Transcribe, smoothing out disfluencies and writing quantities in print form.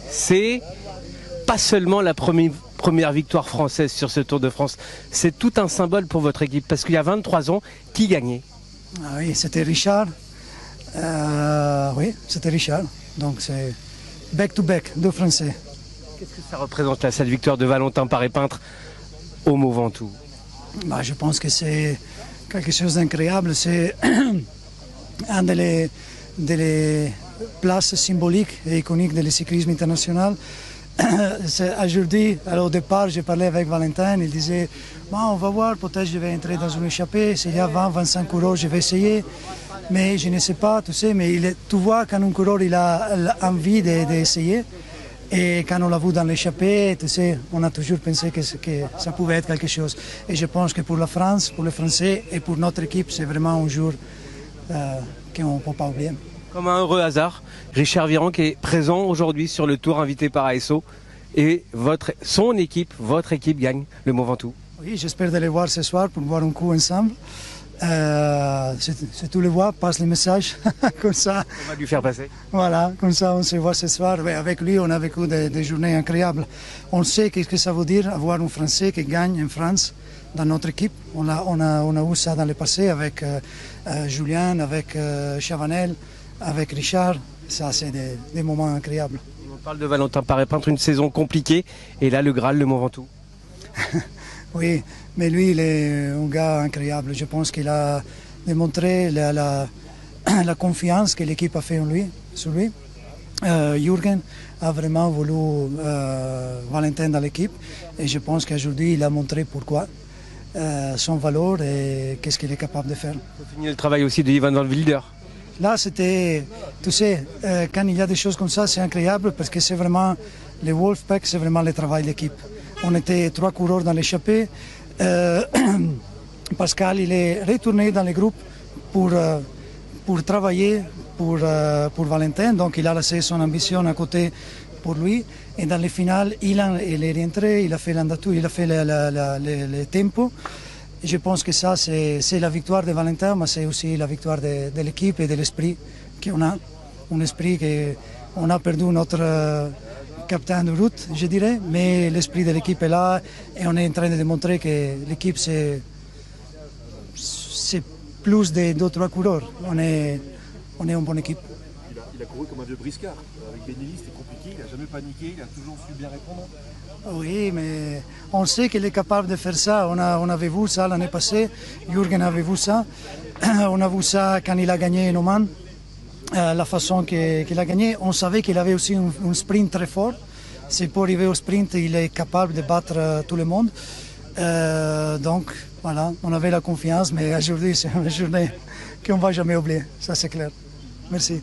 C'est pas seulement la première victoire française sur ce Tour de France, c'est tout un symbole pour votre équipe, parce qu'il y a 23 ans, qui gagnait? Ah oui, c'était Richard. Oui, c'était Richard. Donc c'est back-to-back, deux Français. Qu'est-ce que ça représente là, cette victoire de Valentin Paré-Peintre au Mont Ventoux? Bah, je pense que c'est quelque chose d'incroyable. C'est un des places symboliques et iconiques du cyclisme international. Aujourd'hui, au départ, j'ai parlé avec Valentin, il disait bon, on va voir, peut-être je vais entrer dans une échappée, s'il y a 20-25 coureurs, je vais essayer, mais je ne sais pas, tu sais, mais tu vois quand un coureur il a envie d'essayer, et quand on l'a vu dans l'échappée, tu sais, on a toujours pensé que ça pouvait être quelque chose. Et je pense que pour la France, pour les Français et pour notre équipe, c'est vraiment un jour qu'on ne peut pas oublier. Comme un heureux hasard, Richard Virenque est présent aujourd'hui sur le Tour, invité par ASO, et votre équipe gagne le Mont Ventoux. Oui, j'espère de les voir ce soir pour boire un coup ensemble. Si tu le vois, passe le message, comme ça. On va lui faire passer. Voilà, comme ça on se voit ce soir. Ouais, avec lui, on a vécu des journées incroyables. On sait ce que ça veut dire avoir un Français qui gagne en France dans notre équipe. On a eu ça dans le passé avec Julien, avec Chavanel, avec Richard. Ça, c'est des moments incroyables. On parle de Valentin Paré-Peintre, une saison compliquée, et là, le Graal, le Mont Ventoux. Oui, mais lui, il est un gars incroyable. Je pense qu'il a démontré la confiance que l'équipe a fait en lui, sur lui. Jürgen a vraiment voulu Valentin dans l'équipe, et je pense qu'aujourd'hui, il a montré pourquoi, son valeur et qu'est-ce qu'il est capable de faire. On finit le travail aussi de Ivan Van Wilder. Là, c'était, tu sais, quand il y a des choses comme ça, c'est incroyable parce que c'est vraiment, le Wolfpack, c'est vraiment le travail d'équipe. On était 3 coureurs dans l'échappée. Pascal, il est retourné dans le groupe pour travailler pour Valentin. Donc, il a laissé son ambition à côté pour lui. Et dans le final, il est rentré, il a fait l'andatou, il a fait le tempo. Je pense que ça, c'est la victoire de Valentin, mais c'est aussi la victoire de l'équipe et de l'esprit qu'on a. Un esprit qu'on a perdu notre capitaine de route, je dirais, mais l'esprit de l'équipe est là et on est en train de démontrer que l'équipe, c'est plus de 2-3 coureurs. On est une bonne équipe. Il a couru comme un vieux briscard. Avec Benelli, c'était compliqué, il n'a jamais paniqué, il a toujours su bien répondre. Oui, mais on sait qu'il est capable de faire ça. On avait vu ça l'année passée, Jürgen avait vu ça. On a vu ça quand il a gagné en Oman, la façon qu'il a gagné. On savait qu'il avait aussi un sprint très fort. C'est pour arriver au sprint, il est capable de battre tout le monde. Donc voilà, on avait la confiance, mais aujourd'hui c'est une journée qu'on ne va jamais oublier, ça c'est clair. Merci.